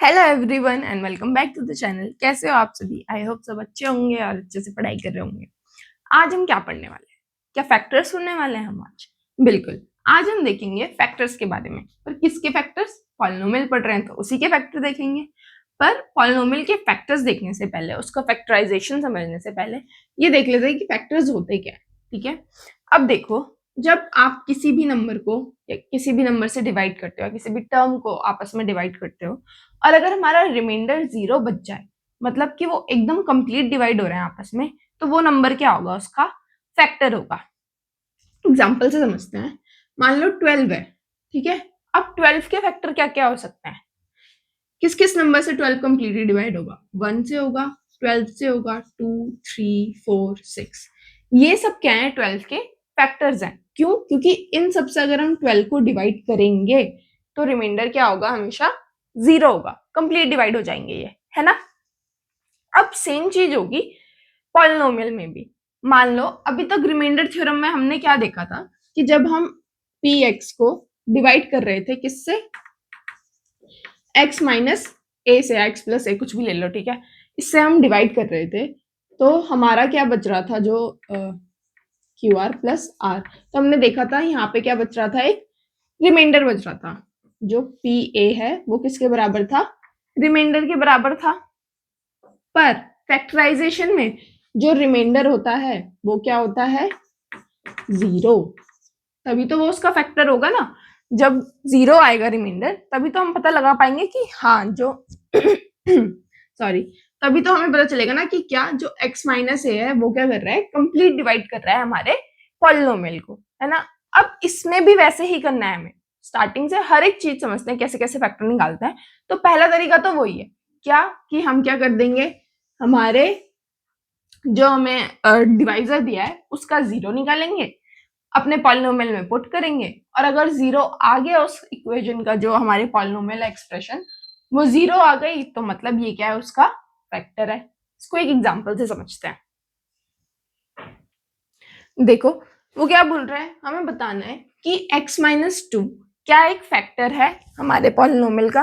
Hello everyone and welcome back to the channel. कैसे हो आप सभी? आई होप सब अच्छे होंगे और अच्छे से पढ़ाई कर रहे होंगे। आज हम क्या पढ़ने वाले हैं? क्या फैक्टर्स सुनने वाले हैं हम आज? बिल्कुल। आज हम देखेंगे फैक्टर्स के बारे में। पर किसके फैक्टर्स? पॉलिनोमियल पढ़ रहे हैं तो उसी के फैक्टर देखेंगे। पर पॉलिनोमियल के फैक्टर्स देखने से पहले, उसका फैक्टराइजेशन समझने से पहले ये देख लेते हैं कि फैक्टर्स होते क्या है। ठीक है, अब देखो, जब आप किसी भी नंबर को या किसी भी नंबर से डिवाइड करते हो, किसी भी टर्म को आपस में डिवाइड करते हो, और अगर हमारा रिमाइंडर 0 बच जाए, मतलब कि वो एकदम कंप्लीट डिवाइड हो रहे हैं आपस में, तो वो नंबर क्या होगा? उसका फैक्टर होगा। एग्जाम्पल से समझते हैं। मान लो 12 है, ठीक है। अब 12 के फैक्टर क्या क्या हो सकते हैं? किस किस नंबर से 12 कंप्लीटली डिवाइड होगा? 1 से होगा, 12 से होगा, 2, 3, 4, 6। ये सब क्या है? 12 के फैक्टर्स हैं। क्यों? क्योंकि इन सब से अगर हम 12 को डिवाइड करेंगे तो रिमाइंडर क्या होगा? हमेशा 0 होगा, कंप्लीट डिवाइड हो जाएंगे ये, है ना। अब सेम चीज होगी पॉलिनोमियल में भी। मान लो अभी तक रिमाइंडर थ्योरम में हमने क्या देखा था कि जब हम px को डिवाइड कर रहे थे किससे? x माइनस ए से, x प्लस ए, कुछ भी ले लो, ठीक है। इससे हम डिवाइड कर रहे थे तो हमारा क्या बच रहा था? जो क्यू आर प्लस आर, तो हमने देखा था यहाँ पे क्या बच रहा था? एक रिमाइंडर बच रहा था। जो पी ए है वो किसके बराबर था? रिमाइंडर के बराबर था। पर फैक्टराइजेशन में जो रिमाइंडर होता है वो क्या होता है? 0। तभी तो वो उसका फैक्टर होगा ना। जब 0 आएगा रिमाइंडर, तभी तो हम पता लगा पाएंगे कि हाँ जो सॉरी, तभी तो हमें पता चलेगा ना कि क्या जो x माइनस ए है वो क्या कर रहा है? कंप्लीट डिवाइड कर रहा है हमारे पॉलिनोमियल को, है ना। अब इसमें भी वैसे ही करना है हमें। स्टार्टिंग से हर एक चीज समझते हैं कैसे कैसे फैक्टर निकालते हैं। तो पहला तरीका तो वही है, क्या कि हम क्या कर देंगे? हमारे जो हमें डिवाइजर दिया है उसका 0 निकालेंगे, अपने पॉलिनोमियल में पुट करेंगे, और अगर 0 आ गया उस इक्वेशन का, जो हमारे पॉलिनोमियल एक्सप्रेशन वो 0 आ गई, तो मतलब ये क्या है? उसका फैक्टर है। इसको एक एग्जांपल से समझते हैं। देखो, वो क्या बोल रहा है? हमें बताना है कि x माइनस 2 क्या एक फैक्टर है हमारे पॉलिनोमियल का।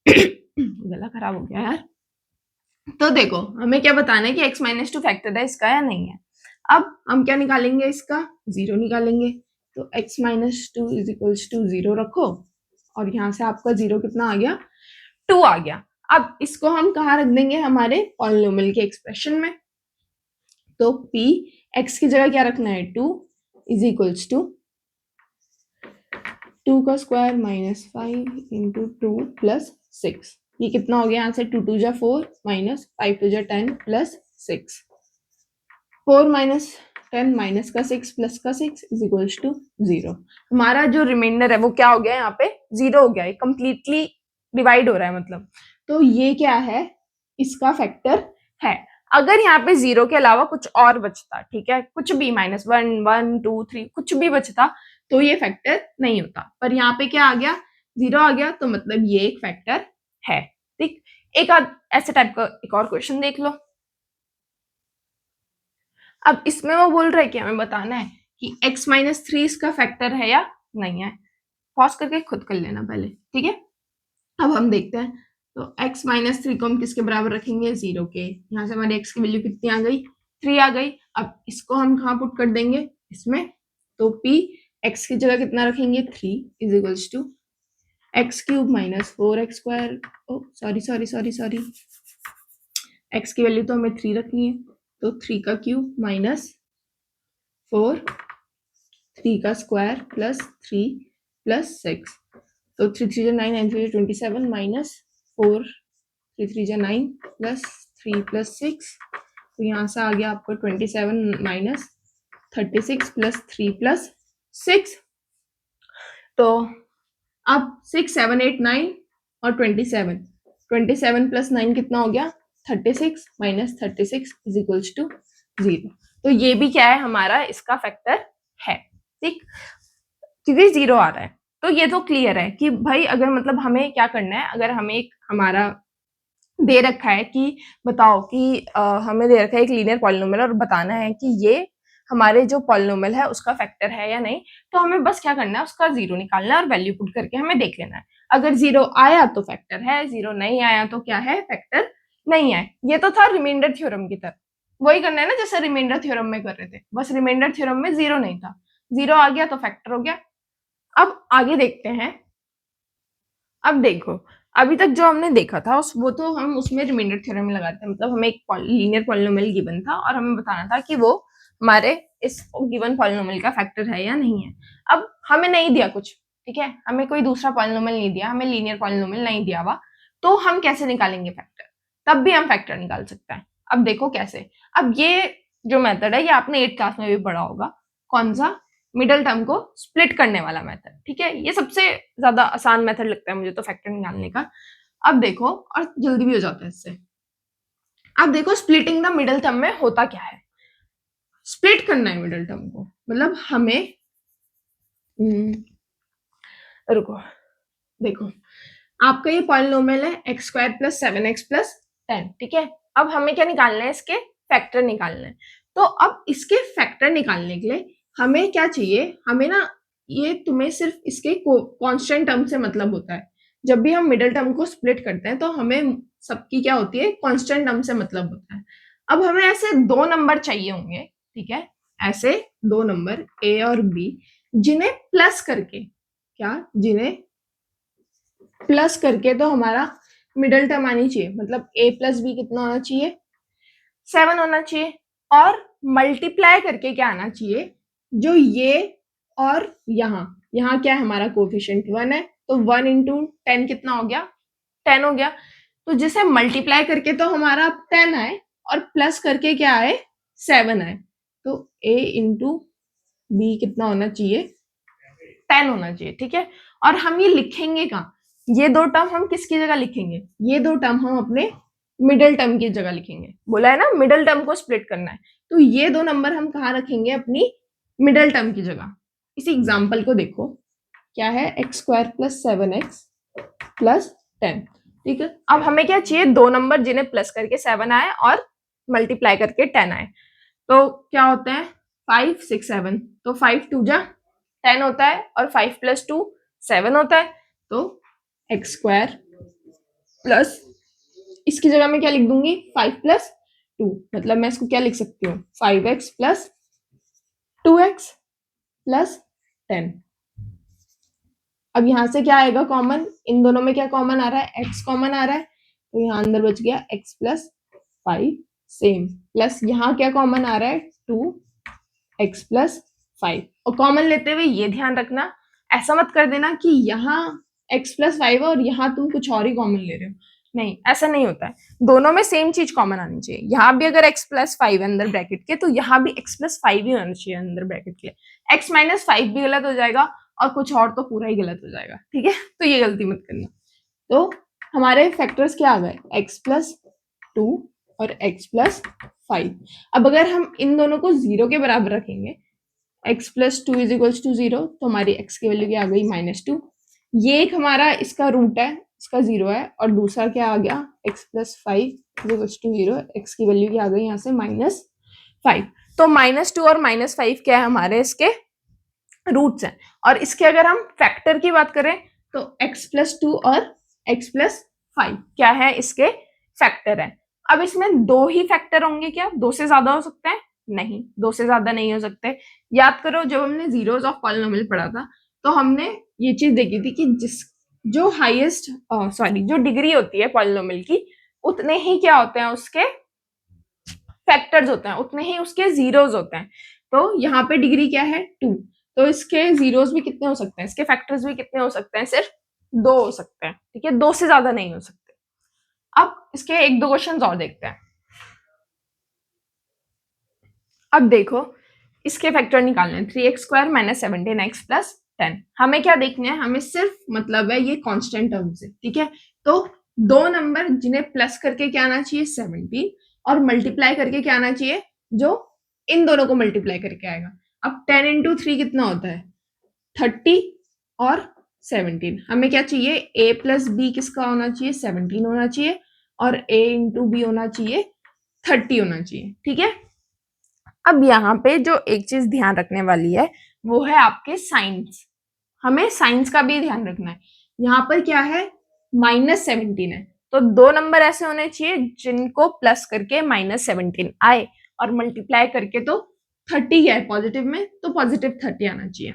गला खराब हो गया यार। तो देखो, हमें क्या बताना है कि x माइनस 2 फैक्टर है इसका या नहीं है। अब हम क्या निकालेंगे? इसका 0 निकालेंगे। तो x minus 2 is equals to 0 रखो, और यहां से आपका 0 कितना आ गया? 2 आ गया। अब इसको हम कहाँ रख देंगे? हमारे पॉलिनोमियल के एक्सप्रेशन में। तो p x की जगह क्या रखना है? 2 इज इक्वल्स टू 2 का स्क्वायर माइनस 5 इंटू 2 प्लस 6। ये कितना हो गया? यहाँ से 2 2 जा 4 माइनस 5 2 जा 10 प्लस 6। 4 माइनस 10 माइनस का 6 प्लस का 6 इज इक्वल्स टू 0। हमारा जो रिमाइंडर है वो क्या हो गया? यहाँ पे 0 हो गया है, कंप्लीटली डिवाइड हो रहा है मतलब। तो ये क्या है? इसका फैक्टर है। अगर यहाँ पे 0 के अलावा कुछ और बचता, ठीक है, कुछ भी -1 1 2 3 कुछ भी बचता, तो ये फैक्टर नहीं होता। पर यहाँ पे क्या आ गया? 0 आ गया, तो मतलब ये एक फैक्टर है। ठीक, एक ऐसे टाइप का एक और क्वेश्चन देख लो। अब इसमें वो बोल रहा है कि हमें बताना है कि x माइनस 3 इसका फैक्टर है या नहीं है। पॉज करके खुद कर लेना पहले, ठीक है। अब हम देखते हैं। तो x माइनस 3 को हम किसके बराबर रखेंगे? 0 के। यहाँ से हमारे x की वैल्यू कितनी आ गई? 3 आ गई। अब इसको हम कहाँ पुट कर देंगे? इसमें। तो p x की जगह कितना रखेंगे? 3 is equals to x cube minus 4x square. Oh sorry sorry sorry sorry, x की वैल्यू तो हमें 3 रखनी है। तो 3 का क्यूब माइनस 4, 3 का स्क्वायर प्लस 3 प्लस 6। तो 3 3 9 9 3 27 माइनस 4 3 3 9 प्लस 3 प्लस 6। तो यहाँ से आ गया आपको 27 माइनस 36 प्लस 3 प्लस 6। तो अब 6 7 8 9 और 27 प्लस 9 कितना हो गया? 36 माइनस 36 इज इक्वल्स टू 0। तो ये भी क्या है? हमारा इसका फैक्टर है। ठीक, क्योंकि 0 आ रहा है। तो ये तो क्लियर है कि भाई अगर मतलब हमें क्या करना है, अगर हमें एक हमारा दे रखा है कि बताओ कि हमें दे रखा है एक लीनियर पॉलिनोमियल और बताना है कि ये हमारे जो पॉलिनोमियल है उसका फैक्टर है या नहीं, तो हमें बस क्या करना है? उसका 0 निकालना है और वैल्यू पुट करके हमें देख लेना है। अगर 0 आया तो फैक्टर है, 0 नहीं आया तो क्या है, फैक्टर नहीं है। ये तो था रिमाइंडर थ्योरम की तरह, वही करना है ना जैसे रिमाइंडर थ्योरम में कर रहे थे, बस रिमाइंडर थ्योरम में 0 नहीं था, 0 आ गया तो फैक्टर हो गया। अब आगे देखते हैं। अब देखो, अभी तक जो हमने देखा था वो तो हम उसमें रिमाइंडर थ्योरम में लगाते हैं, मतलब हमें एक लीनियर पॉलिनोमियल गिवन था और हमें बताना था कि वो हमारे इस गिवन पॉलिनोमियल का फैक्टर है या नहीं है। अब हमें नहीं दिया कुछ, ठीक है, हमें कोई दूसरा पॉलिनोमियल नहीं दिया, हमें लीनियर पॉलिनोमियल नहीं दिया हुआ, तो हम कैसे निकालेंगे फैक्टर? तब भी हम फैक्टर निकाल सकते हैं। अब देखो कैसे। अब ये जो मेथड है ये आपने 8th क्लास में भी पढ़ा होगा, कौन सा, मिडल टर्म को स्प्लिट करने वाला मेथड, ठीक है, ये सबसे ज्यादा आसान मेथड लगता है मुझे तो फैक्टर निकालने का। अब देखो, और जल्दी भी हो जाता है इससे। अब देखो स्प्लिटिंग द मिडल टर्म में होता क्या है, स्प्लिट करना है मिडल टर्म को, मतलब हमें रुको, देखो आपका ये पॉलिनोमियल है x square plus 7x plus 10, ठीक है। अब हमें क्या निकालना है, इसके फैक्टर निकालना है। तो अब इसके फैक्टर निकालने के लिए हमें क्या चाहिए, हमें ना, ये तुम्हें सिर्फ इसके कांस्टेंट टर्म से मतलब होता है। जब भी हम मिडिल टर्म को स्प्लिट करते हैं तो हमें सबकी क्या होती है, कांस्टेंट टर्म से मतलब होता है। अब हमें ऐसे दो नंबर चाहिए होंगे, ठीक है, ऐसे दो नंबर ए और बी, जिन्हें प्लस करके, क्या, जिन्हें प्लस करके तो हमारा मिडल टर्म आनी चाहिए, मतलब a प्लस बी कितना होना चाहिए, 7 होना चाहिए। और मल्टीप्लाई करके क्या आना चाहिए, जो ये और यहाँ क्या है, हमारा कोफिशिएंट 1 है, तो 1 इंटू 10 कितना हो गया, 10 हो गया। तो जिसे मल्टीप्लाई करके तो हमारा 10 आए और प्लस करके क्या आए, 7 आए, तो a इंटू बी कितना होना चाहिए, 10 होना चाहिए, ठीक है। और हम ये लिखेंगे कहाँ, ये दो टर्म हम किसकी जगह लिखेंगे, ये दो टर्म हम अपने मिडिल टर्म की जगह लिखेंगे, बोला है ना मिडिल टर्म को स्प्लिट करना है, तो ये दो नंबर हम कहाँ रखेंगे, अपनी मिडिल टर्म की जगह। इसी एग्जाम्पल को देखो, क्या है, x square plus 7x plus 10, ठीक है। अब हमें क्या चाहिए, दो नंबर जिन्हें प्लस करके 7 आए और मल्टीप्लाई करके 10 आए, तो क्या होता है 5 6 7, तो 5 2 जा 10 होता है और 5 प्लस 2 7 होता है, तो एक्स स्क्वायर प्लस, इसकी जगह मैं क्या लिख दूंगी, 5 प्लस 2, मतलब मैं इसको क्या लिख सकती हूँ, 5x प्लस 2x प्लस 10। अब यहां से क्या आएगा कॉमन, इन दोनों में क्या कॉमन आ रहा है, x कॉमन आ रहा है, तो यहाँ अंदर बच गया x प्लस 5 सेम, प्लस यहाँ क्या कॉमन आ रहा है, 2x प्लस 5। और कॉमन लेते हुए ये ध्यान रखना, ऐसा मत कर देना कि यहाँ x प्लस 5 और यहाँ तुम कुछ और ही कॉमन ले रहे हो, नहीं ऐसा नहीं होता है, दोनों में सेम चीज कॉमन आनी चाहिए। यहाँ भी अगर x प्लस 5 अंदर ब्रैकेट के, तो यहाँ भी x प्लस 5 ही होना चाहिए अंदर ब्रैकेट के, x माइनस 5 भी गलत हो जाएगा और कुछ और तो पूरा ही गलत हो जाएगा, ठीक है, तो ये गलती मत करना। तो हमारे फैक्टर्स क्या आ गए, x प्लस 2 और x प्लस 5। अब अगर हम इन दोनों को 0 के बराबर रखेंगे, x plus 2 is equals to 0, तो हमारी x की वैल्यू क्या आ गई, -2। ये एक हमारा इसका रूट है, इसका 0 है, और दूसरा क्या आ गया, x plus 5 is equals to 0, x की वैल्यू क्या आ गई यहाँ से -5। तो -2 और -5 क्या है, हमारे इसके रूट्स हैं। और इसके अगर हम फैक्टर की बात करें तो x प्लस 2 और x प्लस 5 क्या है, इसके फैक्टर है। अब इसमें दो ही फैक्टर होंगे क्या, दो से ज्यादा हो सकते हैं, नहीं, दो से ज्यादा नहीं हो सकते। याद करो जब हमने जीरोस ऑफ पॉलिनोमियल पढ़ा था, तो हमने ये चीज देखी थी कि जो हाईएस्ट जो डिग्री होती है पॉलिनोमियल की, उतने ही क्या होते हैं उसके फैक्टर्स होते हैं, उतने ही उसके जीरोस होते हैं। तो यहाँ पे डिग्री क्या है, 2, तो इसके जीरोस भी कितने हो सकते हैं, इसके फैक्टर्स भी कितने हो सकते हैं, सिर्फ 2 हो सकते हैं, ठीक है, 2 से ज्यादा नहीं हो सकते। अब इसके एक दो क्वेश्चंस और देखते हैं। अब देखो इसके फैक्टर निकालने हैं, 3x square minus 17x plus 10। हमें क्या देखना है, हमें सिर्फ मतलब है ये कांस्टेंट टर्म से, ठीक है। तो दो नंबर जिन्हें प्लस करके क्या आना चाहिए, 17, और मल्टीप्लाई करके क्या आना चाहिए, जो इन दोनों को मल्टीप्लाई करके आएगा। अब 10 इंटू 3 कितना होता है, 30 और 17। हमें क्या चाहिए, a प्लस बी किसका होना चाहिए, 17 होना चाहिए, और a इंटू बी होना चाहिए 30 होना चाहिए, ठीक है। अब यहाँ पे जो एक चीज ध्यान रखने वाली है वो है आपके साइंस, हमें साइंस का भी ध्यान रखना है। यहाँ पर क्या है, -17 है, तो 2 नंबर ऐसे होने चाहिए जिनको प्लस करके -17 आए और मल्टीप्लाई करके तो 30 है पॉजिटिव में, तो पॉजिटिव 30 आना चाहिए।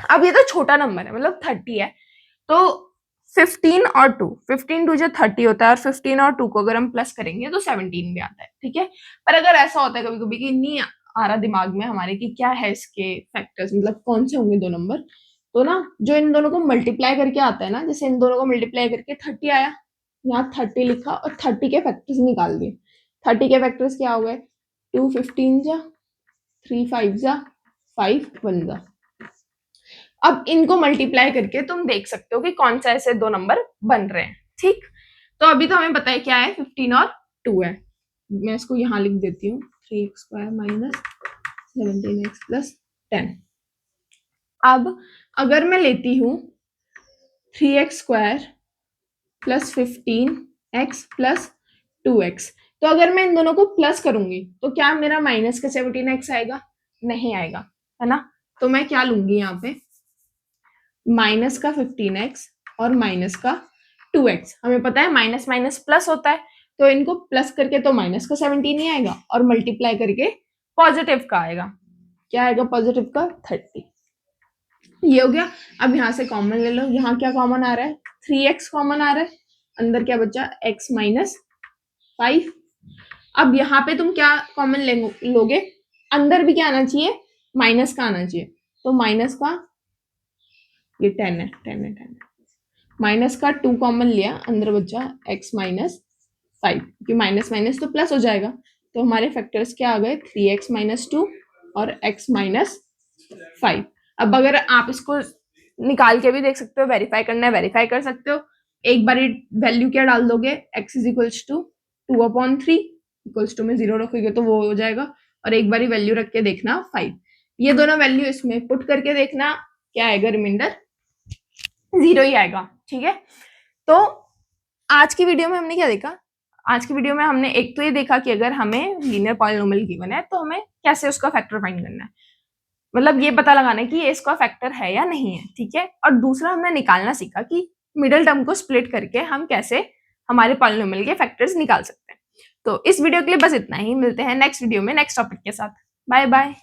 अब ये तो छोटा नंबर है, मतलब 30 है, तो 15 और 2, 15 2 जो 30 होता है, और 15 और 2 को अगर हम प्लस करेंगे तो 17 भी आता है, ठीक है। पर अगर ऐसा होता है कभी कभी कि नहीं आ रहा दिमाग में हमारे कि क्या है इसके फैक्टर्स, मतलब कौन से होंगे 2 नंबर, तो ना जो इन दोनों को मल्टीप्लाई करके आता है ना, जैसे इन दोनों को मल्टीप्लाई करके 30 आया, यहाँ 30 लिखा और 30 के फैक्टर्स निकाल दिए। 30 के फैक्टर्स क्या हो गए, 2 15 जा, 3 5 जा, 5 1 जा। अब इनको मल्टीप्लाई करके तुम देख सकते हो कि कौन सा ऐसे 2 नंबर बन रहे हैं, ठीक। तो अभी तो हमें पता है क्या है, 15 और 2 है। मैं इसको यहाँ लिख देती हूँ, 3x² माइनस 17x प्लस 10। अब अगर मैं लेती हूँ 3x² plus 15x plus 2x, तो अगर मैं इन दोनों को प्लस करूंगी तो क्या मेरा माइनस का 17x आएगा, नहीं आएगा, है ना। तो मैं क्या लूंगी यहाँ पे, माइनस का 15x और माइनस का 2x। हमें पता है माइनस माइनस प्लस होता है, तो इनको प्लस करके तो माइनस का 17 ही आएगा और मल्टीप्लाई करके पॉजिटिव का आएगा, क्या आएगा पॉजिटिव का 30। ये हो गया। अब यहाँ से कॉमन ले लो, यहाँ क्या कॉमन आ रहा है, 3x कॉमन आ रहा है, अंदर क्या बचा, x माइनस 5। अब यहाँ पे तुम क्या कॉमन लोगे, अंदर भी क्या आना चाहिए, माइनस का आना चाहिए, तो माइनस का ये 10 है, 10 है, 10 है, माइनस का 2 कॉमन लिया, अंदर बचा x माइनस 5, क्योंकि माइनस माइनस तो प्लस हो जाएगा, तो हमारे फैक्टर्स क्या आ गए, 3x माइनस 2 और x माइनस 5। अब अगर आप इसको निकाल के भी देख सकते हो, वेरीफाई करना है वेरीफाई कर सकते हो। एक बार वैल्यू क्या डाल दोगे, x is equals to 2/3, equals to में 0 रखोगे तो वो हो जाएगा, और एक बार वैल्यू रख के देखना 5। ये दोनों वैल्यू इसमें पुट करके देखना, क्या आएगा, रिमाइंडर 0 ही आएगा, ठीक है। तो आज की वीडियो में हमने क्या देखा, आज की वीडियो में हमने एक तो ये देखा कि अगर हमें लीनियर पॉलिनोमियल गिवन है तो हमें कैसे उसका फैक्टर फाइंड करना है, मतलब ये पता लगाना है कि ये इसका फैक्टर है या नहीं है, ठीक है। और दूसरा हमने निकालना सीखा कि मिडिल टर्म को स्प्लिट करके हम कैसे हमारे पॉलिनोमियल के फैक्टर्स निकाल सकते हैं। तो इस वीडियो के लिए बस इतना ही, मिलते हैं नेक्स्ट वीडियो में नेक्स्ट टॉपिक के साथ। Bye bye.